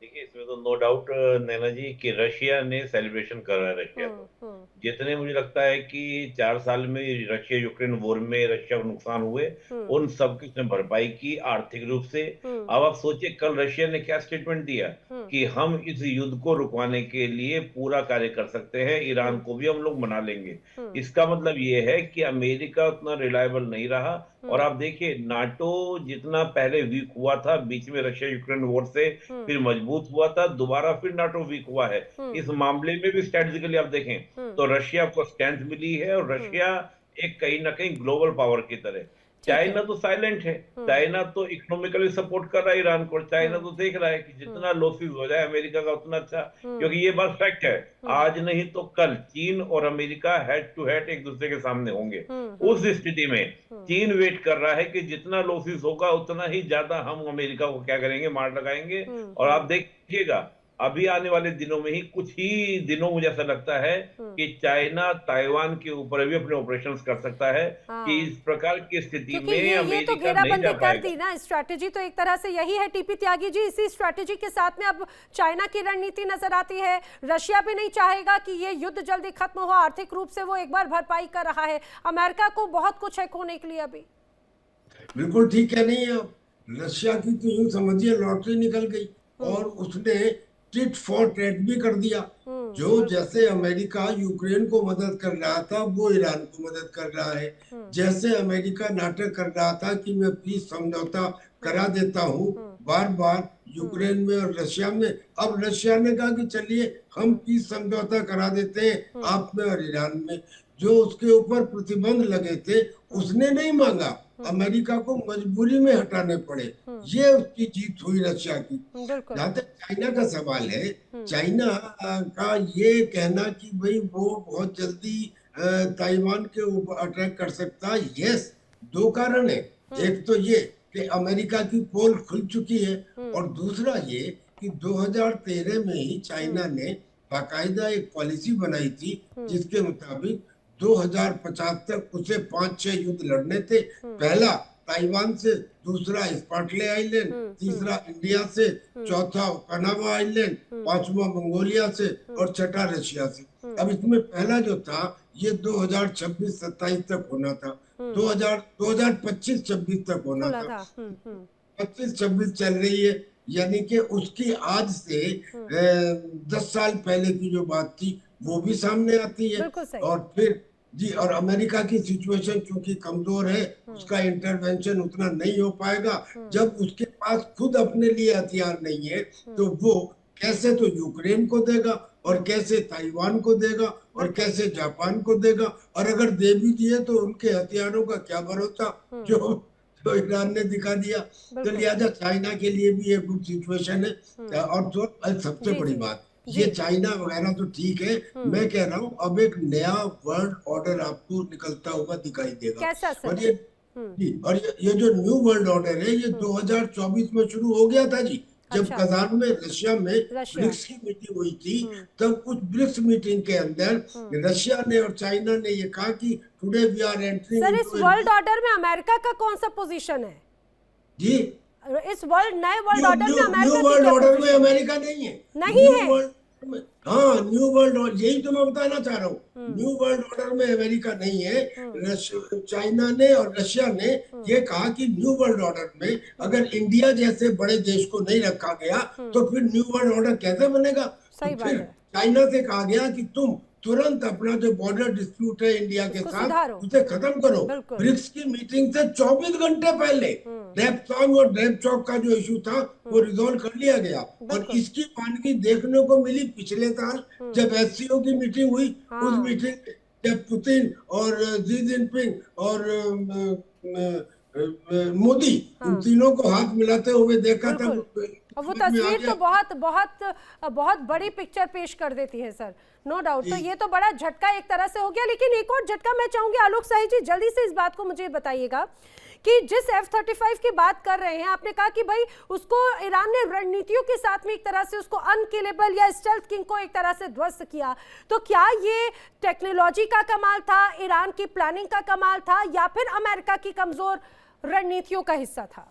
देखिए, इसमें तो नो डाउट नैना जी कि रशिया ने सेलिब्रेशन कर रहा है। रशिया तो जितने मुझे लगता है कि 4 साल में रशिया यूक्रेन वॉर में रशिया को नुकसान हुए, उन सब की उसने भरपाई की आर्थिक रूप से। अब आप सोचिए, कल रशिया ने क्या स्टेटमेंट दिया कि हम इस युद्ध को रुकवाने के लिए पूरा कार्य कर सकते हैं, ईरान को भी हम लोग मना लेंगे। इसका मतलब ये है कि अमेरिका उतना रिलायबल नहीं रहा। और आप देखिए, नाटो जितना पहले वीक हुआ था बीच में रशिया यूक्रेन वॉर से, फिर मजबूत हुआ था, दोबारा फिर नाटो वीक हुआ है। इस मामले में भी स्ट्रेटेजिकली आप देखें तो रशिया को स्ट्रेंथ मिली है, और रशिया एक कहीं ना कहीं ग्लोबल पावर की तरह। चाइना तो साइलेंट है, चाइना तो इकोनॉमिकली सपोर्ट कर रहा है ईरान को। चाइना तो देख रहा है कि जितना लॉसेस हो जाए अमेरिका का उतना अच्छा, क्योंकि ये बात फैक्ट है, आज नहीं तो कल चीन और अमेरिका हेड टू हेड एक दूसरे के सामने होंगे। उस स्थिति में चीन वेट कर रहा है कि जितना लॉसेस होगा उतना ही ज्यादा हम अमेरिका को क्या करेंगे, मार लगाएंगे। और आप देखिएगा अभी आने वाले दिनों में ही, कुछ ही दिनों मुझे ऐसा लगता है कि चाइना ताइवान के ऊपर भी अपने ऑपरेशंस कर सकता है। कि इस प्रकार की स्थिति में ये अमेरिका तो घेराबंदी नहीं जा कर पाएगा। दी ना, स्ट्रैटेजी तो एक तरह से यही है। टीपी त्यागी जी, इसी स्ट्रैटेजी के साथ में अब चाइना की रणनीति नजर आती है। रशिया भी नहीं चाहेगा कि ये युद्ध जल्दी खत्म हो, आर्थिक रूप से वो एक बार भरपाई कर रहा है। अमेरिका को बहुत कुछ है खोने के लिए अभी। बिल्कुल ठीक है, नहीं है। रशिया की तो यूं समझिए लॉटरी निकल गई, और उसने टिट फॉर टैट भी कर दिया। जो जैसे अमेरिका यूक्रेन को मदद कर रहा था, वो ईरान को मदद कर रहा है। जैसे अमेरिका नाटक कर रहा था कि मैं पीस समझौता करा देता हूँ बार बार यूक्रेन में और रशिया में। अब रशिया ने कहा कि चलिए हम पीस समझौता करा देते हैं आप में और ईरान में। जो उसके ऊपर प्रतिबंध लगे थे उसने नहीं मांगा, अमेरिका को मजबूरी में हटाने पड़े। ये उसकी जीत हुई रशिया की। जहाँ तक चाइना का सवाल है, चाइना का ये कहना कि भाई वो बहुत जल्दी ताइवान के ऊपर अटैक कर सकता है, यस, दो कारण है। एक तो ये कि अमेरिका की पोल खुल चुकी है, और दूसरा ये कि 2013 में ही चाइना ने बाकायदा एक पॉलिसी बनाई थी जिसके मुताबिक 2050 तक उसे 5-6 युद्ध लड़ने थे। पहला ताइवान से, दूसरा स्पार्टले आइलैंड, तीसरा इंडिया से, चौथा पनामा आइलैंड, पांचवा मंगोलिया से और छठा रशिया से। अब इसमें पहला जो था ये 2026-27 तक होना था, 2025-26 तक होना था। 25-26 चल रही है, यानी कि उसकी आज से 10 साल पहले की जो बात थी वो भी सामने आती है। और फिर जी, और अमेरिका की सिचुएशन क्योंकि कमजोर है, उसका इंटरवेंशन उतना नहीं हो पाएगा। जब उसके पास खुद अपने लिए हथियार नहीं है तो वो कैसे तो यूक्रेन को देगा, और कैसे ताइवान को देगा, और कैसे जापान को देगा, और अगर दे भी दिए तो उनके हथियारों का क्या भरोसा, जो ईरान ने दिखा दिया। तो लिहाजा चाइना के लिए भी एक गुड सिचुएशन है। और तो सबसे बड़ी बात, ये चाइना वगैरह तो ठीक है, मैं कह रहा हूँ अब एक नया वर्ल्ड ऑर्डर आपको निकलता हुआ दिखाई देगा। कैसा सर? और ये जो न्यू वर्ल्ड ऑर्डर है ये 2024 में शुरू हो गया था जी। जब कजान में रशिया में ब्रिक्स की मीटिंग हुई थी, तब उस ब्रिक्स मीटिंग के अंदर रशिया ने और चाइना ने ये कहा कि today we are entering. Sir, इस वर्ल्ड ऑर्डर में अमेरिका का कौन सा पोजीशन है जी? इस नए वर्ल्ड ऑर्डर में अमेरिका न्यू वर्ल्ड ऑर्डर में अमेरिका नहीं है, नहीं है। हाँ, न्यू वर्ल्ड ऑर्डर, यही तो मैं बताना चाह रहा हूँ। न्यू वर्ल्ड ऑर्डर में अमेरिका नहीं है। चाइना ने और रशिया ने ये कहा कि न्यू वर्ल्ड ऑर्डर में अगर इंडिया जैसे बड़े देश को नहीं रखा गया तो फिर न्यू वर्ल्ड ऑर्डर कैसे बनेगा। सही तो फिर चाइना से कहा गया कि तुम तुरंत अपना जो बॉर्डर डिस्प्यूट है इंडिया के साथ उसे खत्म करो। ब्रिक्स की मीटिंग से 24 घंटे पहले डेप्सॉन्ग और डेप्चॉक का जो इशू था वो रिजोल्व कर लिया गया। और इसकी मानगी देखने को मिली पिछले साल जब एससीओ की मीटिंग हुई। उस मीटिंग जब पुतिन और जी जिनपिंग और मोदी उन तीनों को हाथ मिलाते हुए देखा था। वो तस्वीर तो बहुत बहुत बहुत बड़ी पिक्चर पेश कर देती है सर, नो डाउट। तो ये तो बड़ा झटका एक तरह से हो गया। लेकिन एक और झटका मैं चाहूंगी आलोक शाही जी, जल्दी से इस बात को मुझे बताइएगा कि जिस F-35 की बात कर रहे हैं, आपने कहा कि भाई उसको ईरान ने रणनीतियों के साथ में एक तरह से उसको अनकिलेबल या स्टेल्थ किंग को एक तरह से ध्वस्त किया, तो क्या ये टेक्नोलॉजी का कमाल था, ईरान की प्लानिंग का कमाल था, या फिर अमेरिका की कमजोर रणनीतियों का हिस्सा था?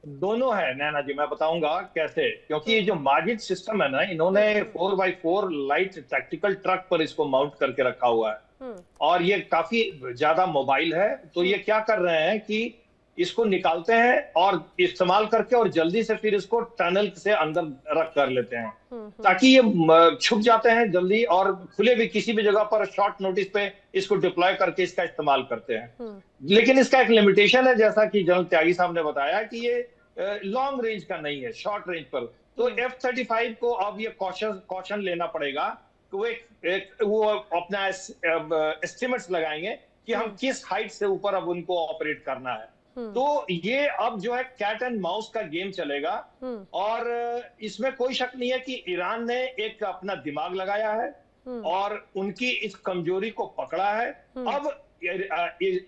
दोनों है नैना जी, मैं बताऊंगा कैसे। क्योंकि ये जो माजिद सिस्टम है ना, इन्होंने 4x4 लाइट टैक्टिकल ट्रक पर इसको माउंट करके रखा हुआ है, और ये काफी ज्यादा मोबाइल है। तो ये क्या कर रहे हैं कि इसको निकालते हैं और इस्तेमाल करके और जल्दी से फिर इसको टनल से अंदर रख कर लेते हैं, ताकि ये छुप जाते हैं जल्दी, और खुले भी किसी भी जगह पर शॉर्ट नोटिस पे इसको डिप्लॉय करके इसका इस्तेमाल करते हैं। लेकिन इसका एक लिमिटेशन है, जैसा कि जनरल त्यागी साहब ने बताया कि ये लॉन्ग रेंज का नहीं है, शॉर्ट रेंज पर। तो F-35 को अब ये कॉशन लेना पड़ेगा कि वो अपना एस्टिमेट्स लगाएंगे कि हम किस हाइट से ऊपर अब उनको ऑपरेट करना है। तो ये अब जो है कैट एंड माउस का गेम चलेगा, और इसमें कोई शक नहीं है कि ईरान ने एक अपना दिमाग लगाया है और उनकी इस कमजोरी को पकड़ा है। अब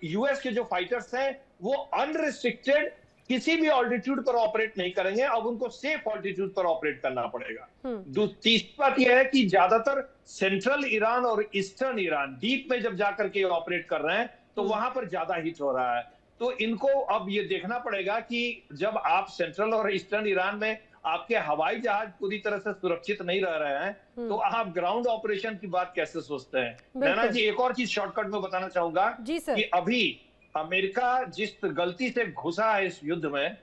यूएस के जो फाइटर्स हैं वो अनरिस्ट्रिक्टेड किसी भी ऑल्टीट्यूड पर ऑपरेट नहीं करेंगे, अब उनको सेफ ऑल्टीट्यूड पर ऑपरेट करना पड़ेगा। तीसरी बात यह है कि ज्यादातर सेंट्रल ईरान और ईस्टर्न ईरान डीप में जब जाकर के ऑपरेट कर रहे हैं तो वहां पर ज्यादा हिट हो रहा है। तो इनको अब ये देखना पड़ेगा कि जब आप सेंट्रल और ईस्टर्न ईरान में आपके हवाई जहाज पूरी तरह से सुरक्षित नहीं रह रहे हैं, तो आप ग्राउंड ऑपरेशन की बात कैसे सोचते हैं। नैना जी, एक और चीज शॉर्टकट में बताना चाहूंगा कि अभी अमेरिका जिस गलती से घुसा है इस युद्ध में,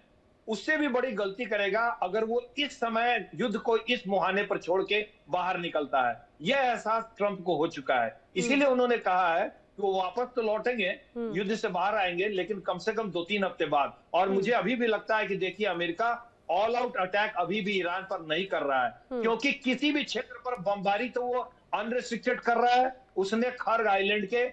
उससे भी बड़ी गलती करेगा अगर वो इस समय युद्ध को इस मुहाने पर छोड़ के बाहर निकलता है। यह एहसास ट्रंप को हो चुका है, इसीलिए उन्होंने कहा है कि वो वापस तो लौटेंगे, युद्ध से बाहर आएंगे, लेकिन कम से कम 2-3 हफ्ते बाद। और मुझे अभी भी लगता है कि देखिए अमेरिका ऑल आउट अटैक अभी भी ईरान पर नहीं कर रहा है, क्योंकि किसी भी क्षेत्र पर बमबारी तो वो अनरिस्ट्रिक्टेड कर रहा है। उसने खर्ग आइलैंड के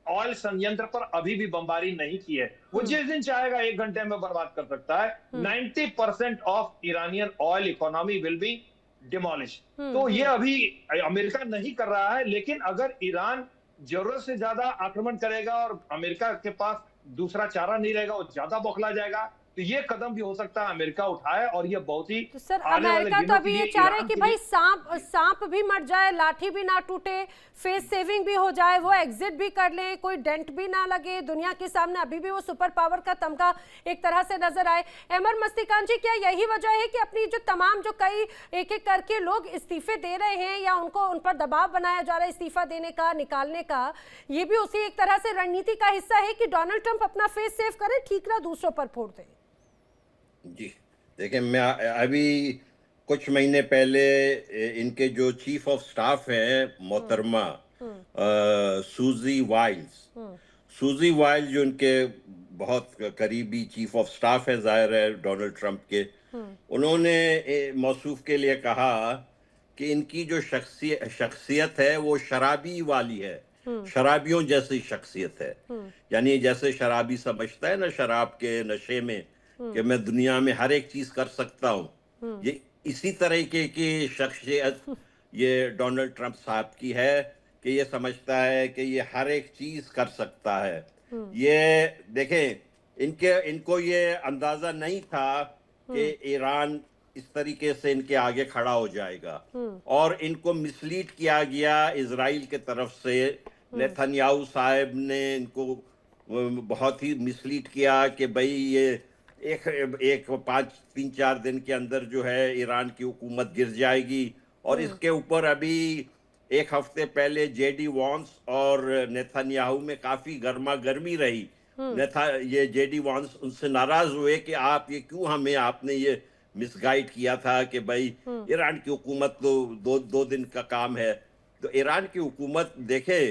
ऑयल संयंत्र पर अभी भी बमबारी नहीं की है। वो जिस दिन चाहेगा 1 घंटे में बर्बाद कर सकता है। 90% of Iranian oil economy will be demolish. तो ये अभी अमेरिका नहीं कर रहा है, लेकिन अगर ईरान जरूरत से ज्यादा आक्रमण करेगा और अमेरिका के पास दूसरा चारा नहीं रहेगा, वो ज्यादा बौखला जाएगा, तो ये कदम भी हो सकता है अमेरिका उठाए। और ये बहुत ही तो सर अमेरिका तो अभी ये चाह रहा है कि भाई सांप भी मर जाए, लाठी भी ना टूटे, फेस सेविंग भी हो जाए, वो एग्जिट भी कर ले, कोई डेंट भी ना लगे दुनिया के सामने, अभी भी वो सुपर पावर का तमगा एक तरह से नजर आए। अमर मस्तिकान जी, क्या यही वजह है कि अपनी जो तमाम जो कई एक एक करके लोग इस्तीफे दे रहे हैं या उनको उन पर दबाव बनाया जा रहा है इस्तीफा देने का, निकालने का, ये भी उसी एक तरह से रणनीति का हिस्सा है कि डोनाल्ड ट्रंप अपना फेस सेव करे, ठीक ना दूसरों पर फोड़ दे? जी देखिए, मैं अभी कुछ महीने पहले इनके जो चीफ ऑफ स्टाफ है मोहतरमा सूजी वाइल्स जो इनके बहुत करीबी चीफ ऑफ स्टाफ है, जाहिर है डोनाल्ड ट्रंप के, उन्होंने मौसूफ के लिए कहा कि इनकी जो शख्सियत है वो शराबी वाली है, शराबियों जैसी शख्सियत है। यानी जैसे शराबी समझता है ना शराब के नशे में कि मैं दुनिया में हर एक चीज कर सकता हूँ, ये इसी तरीके की शख्सियत ये डोनाल्ड ट्रंप साहब की है कि ये समझता है कि ये हर एक चीज कर सकता है। ये देखें, इनको ये अंदाजा नहीं था कि ईरान इस तरीके से इनके आगे खड़ा हो जाएगा, और इनको मिसलीड किया गया इजराइल के तरफ से। नेतन्याहू साहब ने इनको बहुत ही मिसलीड किया कि भाई ये एक 5-3-4 दिन के अंदर जो है ईरान की हुकूमत गिर जाएगी। और इसके ऊपर अभी 1 हफ्ते पहले जेडी वॉन्स और नेतन्याहू में काफी गर्मा गर्मी रही। ये जेडी वॉन्स उनसे नाराज हुए कि आप ये क्यों हमें, आपने ये मिसगाइड किया था कि भाई ईरान की हुकूमत तो 2 दिन का काम है। तो ईरान की हुकूमत देखे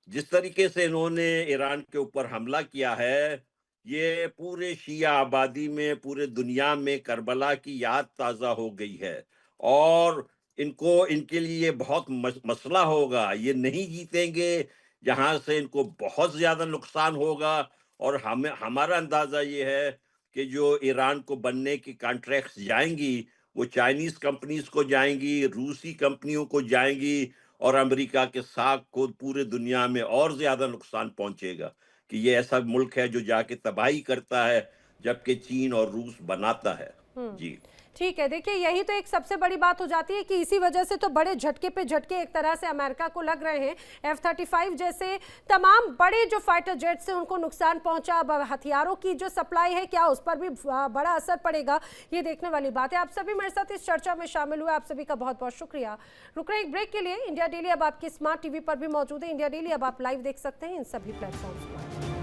जिस तरीके से इन्होंने ईरान के ऊपर हमला किया है, ये पूरे शिया आबादी में, पूरे दुनिया में करबला की याद ताज़ा हो गई है। और इनके लिए बहुत मसला होगा, ये नहीं जीतेंगे, यहाँ से इनको बहुत ज्यादा नुकसान होगा। और हमारा अंदाजा ये है कि जो ईरान को बनने की कॉन्ट्रैक्ट्स जाएंगी वो चाइनीज कंपनीज को जाएंगी, रूसी कंपनियों को जाएंगी, और अमेरिका के साथ को पूरे दुनिया में और ज्यादा नुकसान पहुंचेगा कि ये ऐसा मुल्क है जो जाके तबाही करता है जबकि चीन और रूस बनाता है। जी ठीक है, देखिए यही तो एक सबसे बड़ी बात हो जाती है कि इसी वजह से तो बड़े झटके पे झटके एक तरह से अमेरिका को लग रहे हैं। F-35 जैसे तमाम बड़े जो फाइटर जेट से उनको नुकसान पहुंचा, अब हथियारों की जो सप्लाई है क्या उस पर भी बड़ा असर पड़ेगा, ये देखने वाली बात है। आप सभी मेरे साथ इस चर्चा में शामिल हुए, आप सभी का बहुत बहुत शुक्रिया। रुक रहे एक ब्रेक के लिए। इंडिया डेली अब आपके स्मार्ट टीवी पर भी मौजूद है। इंडिया डेली अब आप लाइव देख सकते हैं इन सभी प्लेटफॉर्म्स पर।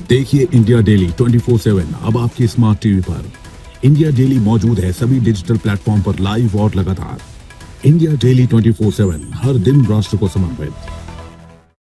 देखिए इंडिया डेली 24/7 अब आपके स्मार्ट टीवी पर। इंडिया डेली मौजूद है सभी डिजिटल प्लेटफॉर्म पर लाइव और लगातार। इंडिया डेली 24/7 हर दिन राष्ट्र को समर्पित।